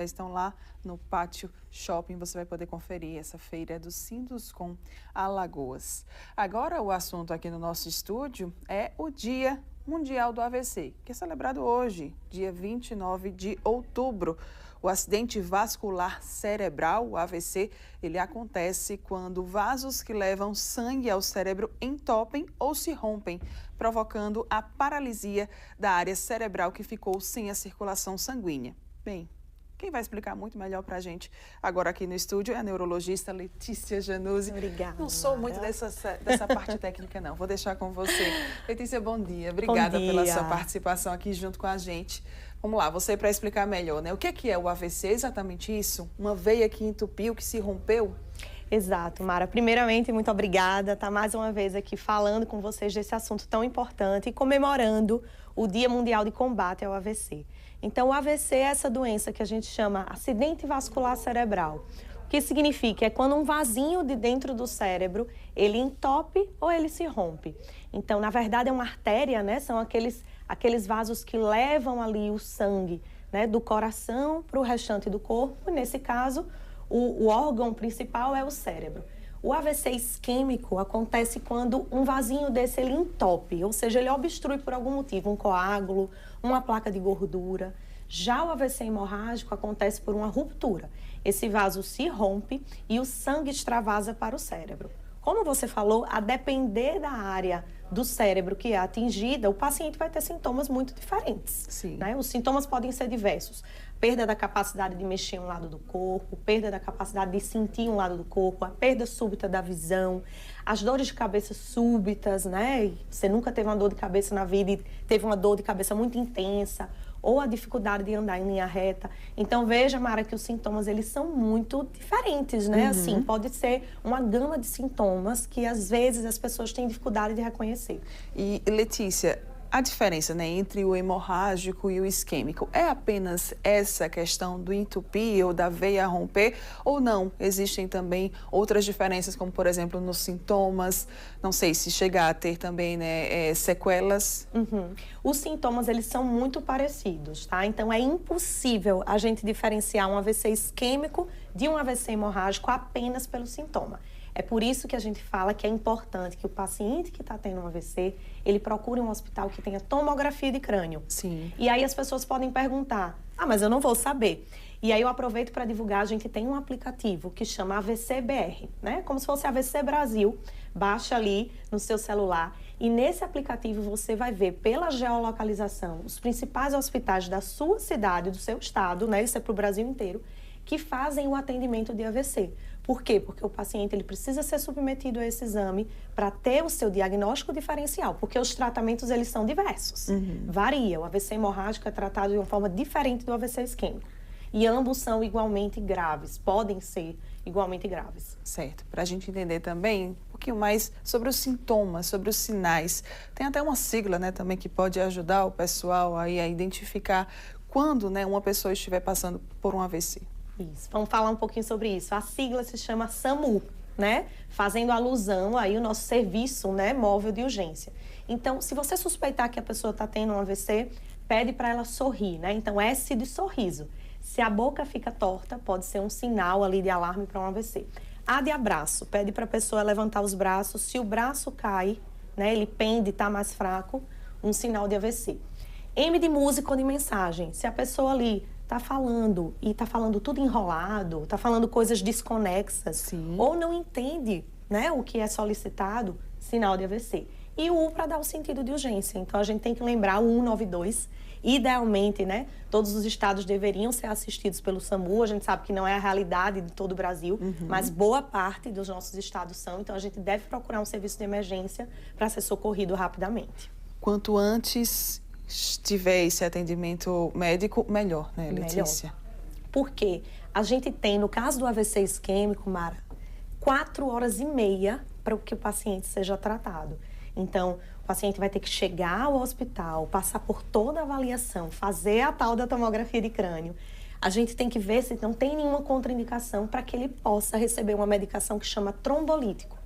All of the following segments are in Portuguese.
estão lá no Pátio Shopping, você vai poder conferir essa feira do Sinduscom Alagoas. Agora o assunto aqui no nosso estúdio é o Dia Mundial do AVC, que é celebrado hoje, dia 29 de outubro. O acidente vascular cerebral, o AVC, ele acontece quando vasos que levam sangue ao cérebro entopem ou se rompem, provocando a paralisia da área cerebral que ficou sem a circulação sanguínea. Bem, quem vai explicar muito melhor para a gente agora aqui no estúdio é a neurologista Letícia Januzzi. Obrigada. Não sou muito dessa parte técnica, não. Vou deixar com você. Letícia, bom dia. Obrigada pela sua participação aqui junto com a gente. Vamos lá, você para explicar melhor, né? O que é o AVC? Exatamente isso? Uma veia que entupiu, que se rompeu? Exato, Mara. Primeiramente, muito obrigada. Tá mais uma vez aqui falando com vocês desse assunto tão importante e comemorando o Dia Mundial de Combate ao AVC. Então, o AVC é essa doença que a gente chama acidente vascular cerebral. O que significa? É quando um vasinho de dentro do cérebro, ele entope ou ele se rompe. Então, na verdade, é uma artéria, né? São aqueles vasos que levam ali o sangue, né? Do coração para o restante do corpo. Nesse caso, o órgão principal é o cérebro. O AVC isquêmico acontece quando um vasinho desse ele entope, ou seja, ele obstrui por algum motivo, um coágulo, uma placa de gordura. Já o AVC hemorrágico acontece por uma ruptura. Esse vaso se rompe e o sangue extravasa para o cérebro. Como você falou, a depender da área do cérebro que é atingida, o paciente vai ter sintomas muito diferentes. Sim. Né? Os sintomas podem ser diversos. Perda da capacidade de mexer um lado do corpo, perda da capacidade de sentir um lado do corpo, a perda súbita da visão, as dores de cabeça súbitas, né? Você nunca teve uma dor de cabeça na vida e teve uma dor de cabeça muito intensa, ou a dificuldade de andar em linha reta. Então, veja, Mara, que os sintomas, eles são muito diferentes, né? Assim, pode ser uma gama de sintomas que, às vezes, as pessoas têm dificuldade de reconhecer. E, Letícia, a diferença, né, entre o hemorrágico e o isquêmico é apenas essa questão do entupir ou da veia romper ou não? Existem também outras diferenças, como, por exemplo, nos sintomas, não sei se chegar a ter também, né, sequelas? Os sintomas, eles são muito parecidos, tá? Então, é impossível a gente diferenciar um AVC isquêmico de um AVC hemorrágico apenas pelo sintoma. É por isso que a gente fala que é importante que o paciente que está tendo um AVC, ele procure um hospital que tenha tomografia de crânio. Sim. E aí as pessoas podem perguntar, mas eu não vou saber. E aí eu aproveito para divulgar, a gente tem um aplicativo que chama AVC-BR, né? Como se fosse AVC Brasil, baixa ali no seu celular. E nesse aplicativo você vai ver pela geolocalização os principais hospitais da sua cidade, do seu estado, né? Isso é para o Brasil inteiro, que fazem o atendimento de AVC. Por quê? Porque o paciente ele precisa ser submetido a esse exame para ter o seu diagnóstico diferencial, porque os tratamentos eles são diversos. Varia, o AVC hemorrágico é tratado de uma forma diferente do AVC isquêmico. E ambos são igualmente graves, podem ser igualmente graves. Certo. Para a gente entender também um pouquinho mais sobre os sintomas, sobre os sinais. Tem até uma sigla, né, também que pode ajudar o pessoal aí a identificar quando, né, uma pessoa estiver passando por um AVC. Isso, vamos falar um pouquinho sobre isso. A sigla se chama SAMU, né? Fazendo alusão aí ao nosso serviço, né, móvel de urgência. Então, se você suspeitar que a pessoa está tendo um AVC, pede para ela sorrir, né? Então, S de sorriso. Se a boca fica torta, pode ser um sinal ali de alarme para um AVC. A de abraço, pede para a pessoa levantar os braços. Se o braço cai, né, ele pende, está mais fraco, um sinal de AVC. M de música ou de mensagem. Se a pessoa ali está falando e está falando tudo enrolado, está falando coisas desconexas, Sim. ou não entende, né, o que é solicitado, sinal de AVC. E o U para dar o sentido de urgência. Então, a gente tem que lembrar o 192. Idealmente, né, todos os estados deveriam ser assistidos pelo SAMU. A gente sabe que não é a realidade de todo o Brasil, mas boa parte dos nossos estados são. Então, a gente deve procurar um serviço de emergência para ser socorrido rapidamente. Quanto antes tiver esse atendimento médico, melhor, né, Letícia? Melhor. Porque a gente tem, no caso do AVC isquêmico, Mara, 4 horas e meia para que o paciente seja tratado. Então, o paciente vai ter que chegar ao hospital, passar por toda a avaliação, fazer a tal da tomografia de crânio. A gente tem que ver se não tem nenhuma contraindicação para que ele possa receber uma medicação que chama trombolítico.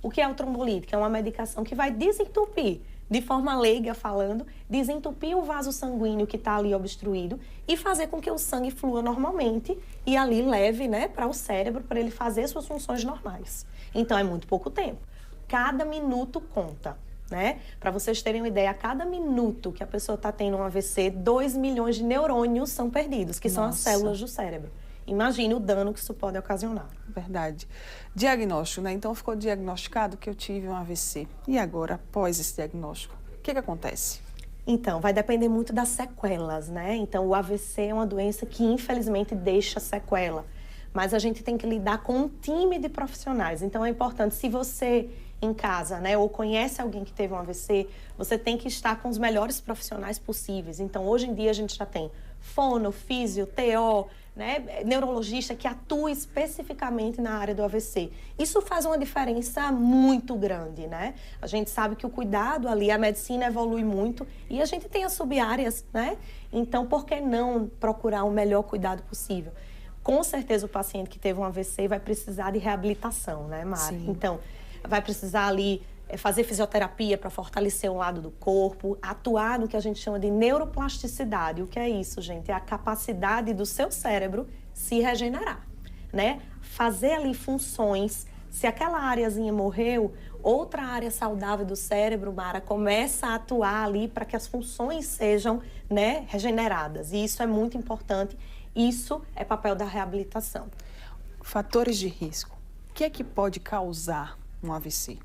O que é o trombolítico? É uma medicação que vai desentupir, de forma leiga falando, desentupir o vaso sanguíneo que está ali obstruído e fazer com que o sangue flua normalmente e ali leve, né, para o cérebro, para ele fazer suas funções normais. Então, é muito pouco tempo. Cada minuto conta, né? Para vocês terem uma ideia, a cada minuto que a pessoa está tendo um AVC, 2 milhões de neurônios são perdidos, que são as células do cérebro. Imagine o dano que isso pode ocasionar. Verdade. Diagnóstico, né? Então, ficou diagnosticado que eu tive um AVC. E agora, após esse diagnóstico, o que acontece? Então, vai depender muito das sequelas, né? Então, o AVC é uma doença que, infelizmente, deixa sequela. Mas a gente tem que lidar com um time de profissionais. Então, é importante, se você em casa, né, ou conhece alguém que teve um AVC, você tem que estar com os melhores profissionais possíveis. Então, hoje em dia, a gente já tem fono, físio, TO, né, neurologista que atua especificamente na área do AVC. Isso faz uma diferença muito grande, né? A gente sabe que o cuidado ali, a medicina evolui muito e a gente tem as sub-áreas, né? Então, por que não procurar o melhor cuidado possível? Com certeza o paciente que teve um AVC vai precisar de reabilitação, né, Mara? Sim. Então, vai precisar ali fazer fisioterapia para fortalecer um lado do corpo, atuar no que a gente chama de neuroplasticidade. O que é isso, gente? É a capacidade do seu cérebro se regenerar, né? Fazer ali funções. Se aquela áreazinha morreu, outra área saudável do cérebro, Mara, começa a atuar ali para que as funções sejam, né, regeneradas. E isso é muito importante. Isso é papel da reabilitação. Fatores de risco. O que é que pode causar um AVC?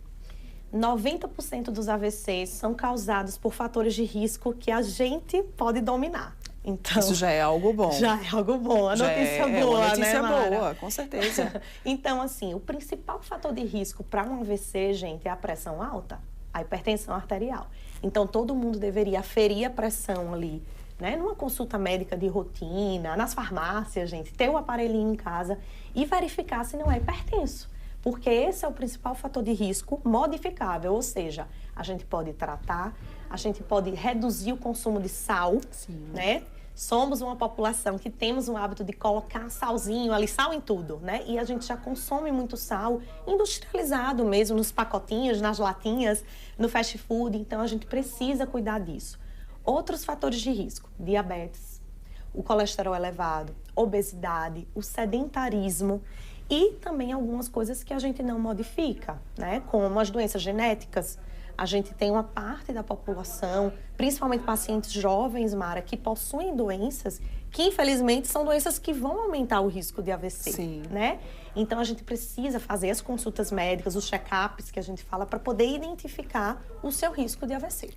90% dos AVCs são causados por fatores de risco que a gente pode dominar. Então, isso já é algo bom. Já é algo bom. A notícia boa, né, uma notícia Mara? boa, com certeza. Então, assim, o principal fator de risco para um AVC, gente, é a pressão alta, a hipertensão arterial. Então, todo mundo deveria aferir a pressão ali, né? Numa consulta médica de rotina, nas farmácias, gente, ter o aparelhinho em casa e verificar se não é hipertenso. Porque esse é o principal fator de risco modificável, ou seja, a gente pode tratar, a gente pode reduzir o consumo de sal, né? Somos uma população que temos o hábito de colocar salzinho ali, sal em tudo, né? E a gente já consome muito sal industrializado mesmo, nos pacotinhos, nas latinhas, no fast food, então a gente precisa cuidar disso. Outros fatores de risco, diabetes, o colesterol elevado, obesidade, o sedentarismo e também algumas coisas que a gente não modifica, né? Como as doenças genéticas. A gente tem uma parte da população, principalmente pacientes jovens, Mara, que possuem doenças que, infelizmente, são doenças que vão aumentar o risco de AVC, Sim. né? Então, a gente precisa fazer as consultas médicas, os check-ups que a gente fala, para poder identificar o seu risco de AVC.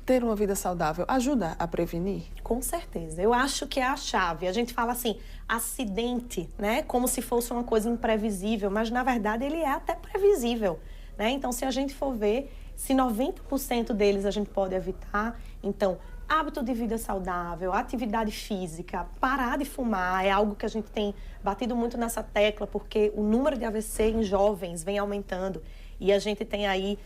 Ter uma vida saudável ajuda a prevenir? Com certeza. Eu acho que é a chave. A gente fala assim, acidente, né? Como se fosse uma coisa imprevisível, mas na verdade ele é até previsível, né? Então, se a gente for ver, se 90% deles a gente pode evitar, então, hábito de vida saudável, atividade física, parar de fumar, é algo que a gente tem batido muito nessa tecla, porque o número de AVC em jovens vem aumentando e a gente tem aí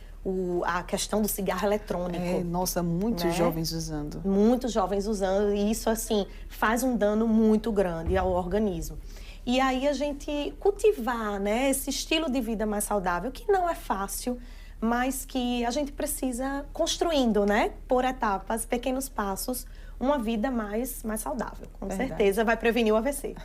a questão do cigarro eletrônico. Nossa, muitos, né, jovens usando. Muitos jovens usando, e isso, assim, faz um dano muito grande ao organismo. E aí a gente cultivar, né, esse estilo de vida mais saudável, que não é fácil, mas que a gente precisa construindo, né, por etapas, pequenos passos, uma vida mais saudável. Com certeza vai prevenir o AVC.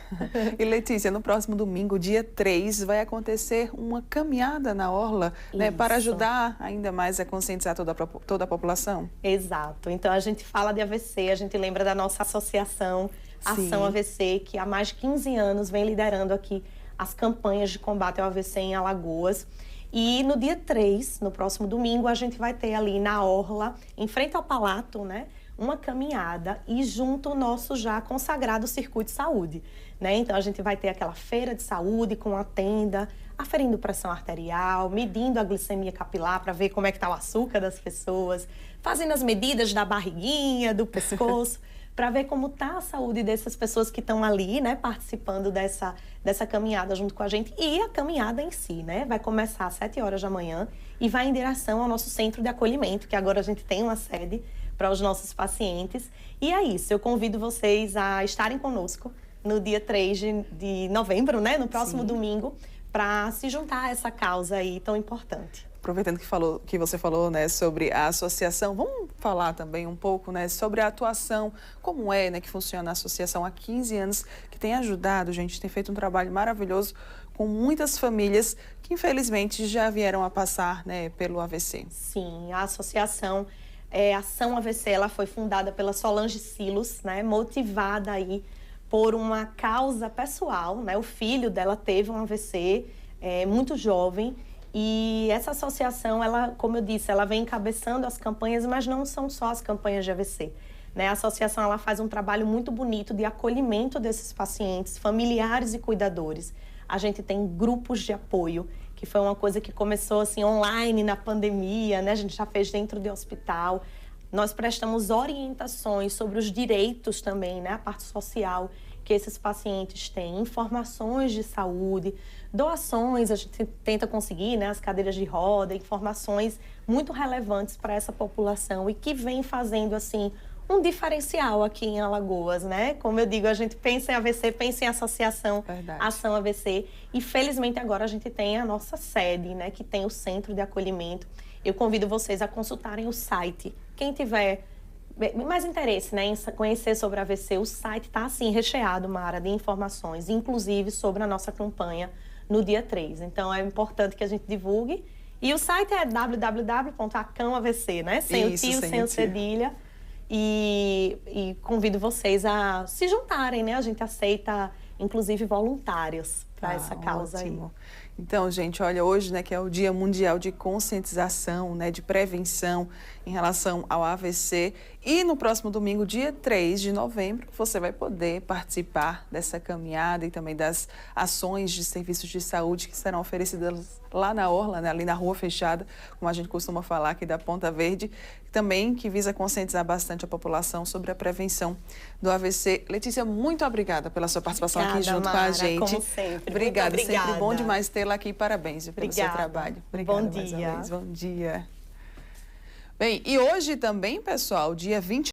E Letícia, no próximo domingo, dia 3, vai acontecer uma caminhada na Orla, né, para ajudar ainda mais a conscientizar toda a população? Exato. Então, a gente fala de AVC, a gente lembra da nossa associação Ação AVC, que há mais de 15 anos vem liderando aqui as campanhas de combate ao AVC em Alagoas. E no dia 3, no próximo domingo, a gente vai ter ali na Orla, em frente ao Palato, né, uma caminhada e junto o nosso já consagrado Circuito de Saúde, né? Então, a gente vai ter aquela feira de saúde com a tenda, aferindo pressão arterial, medindo a glicemia capilar para ver como é que está o açúcar das pessoas, fazendo as medidas da barriguinha, do pescoço, para ver como está a saúde dessas pessoas que estão ali, né, participando dessa caminhada junto com a gente. E a caminhada em si, né, vai começar às 7 horas da manhã e vai em direção ao nosso centro de acolhimento, que agora a gente tem uma sede para os nossos pacientes. E é isso, eu convido vocês a estarem conosco no dia 3 de novembro, né, no próximo domingo, para se juntar a essa causa aí tão importante. aproveitando que você falou, né, sobre a associação, vamos falar também um pouco, né, sobre a atuação, como é, né, que funciona a associação há 15 anos, que tem ajudado, gente, tem feito um trabalho maravilhoso com muitas famílias que infelizmente já vieram a passar, né, pelo AVC. Sim, a associação Ação AVC, ela foi fundada pela Solange Silos, né, motivada aí por uma causa pessoal, né, o filho dela teve um AVC muito jovem. E essa associação, ela, como eu disse, ela vem encabeçando as campanhas, mas não são só as campanhas de AVC. Né? A associação ela faz um trabalho muito bonito de acolhimento desses pacientes, familiares e cuidadores. A gente tem grupos de apoio, que foi uma coisa que começou assim online na pandemia, né? A gente já fez dentro do hospital. Nós prestamos orientações sobre os direitos também, né? A parte social que esses pacientes têm, informações de saúde, doações, a gente tenta conseguir, né, as cadeiras de roda, informações muito relevantes para essa população e que vem fazendo, assim, um diferencial aqui em Alagoas, né? Como eu digo, a gente pensa em AVC, pensa em associação Ação AVC e felizmente agora a gente tem a nossa sede, né, que tem o Centro de Acolhimento. Eu convido vocês a consultarem o site. Quem tiver mais interesse, né, em conhecer sobre a AVC, o site está assim recheado, Mara, de informações, inclusive sobre a nossa campanha no dia 3. Então é importante que a gente divulgue. E o site é www.acamavc, né? Sem isso, o tio, sem o cedilha. E convido vocês a se juntarem, né? A gente aceita, inclusive, voluntários para essa causa ótimo. Aí. Então, gente, olha, hoje, né, que é o Dia Mundial de Conscientização, né, de prevenção em relação ao AVC. E no próximo domingo, dia 3 de novembro, você vai poder participar dessa caminhada e também das ações de serviços de saúde que serão oferecidas lá na Orla, né, ali na Rua Fechada, como a gente costuma falar aqui da Ponta Verde, também que visa conscientizar bastante a população sobre a prevenção do AVC. Letícia, muito obrigada pela sua participação aqui junto com a gente. Como sempre. Obrigada, sempre bom demais tê-la aqui. Parabéns pelo seu trabalho. Obrigada. Bom dia. Bom dia. Bem, e hoje também, pessoal, dia 20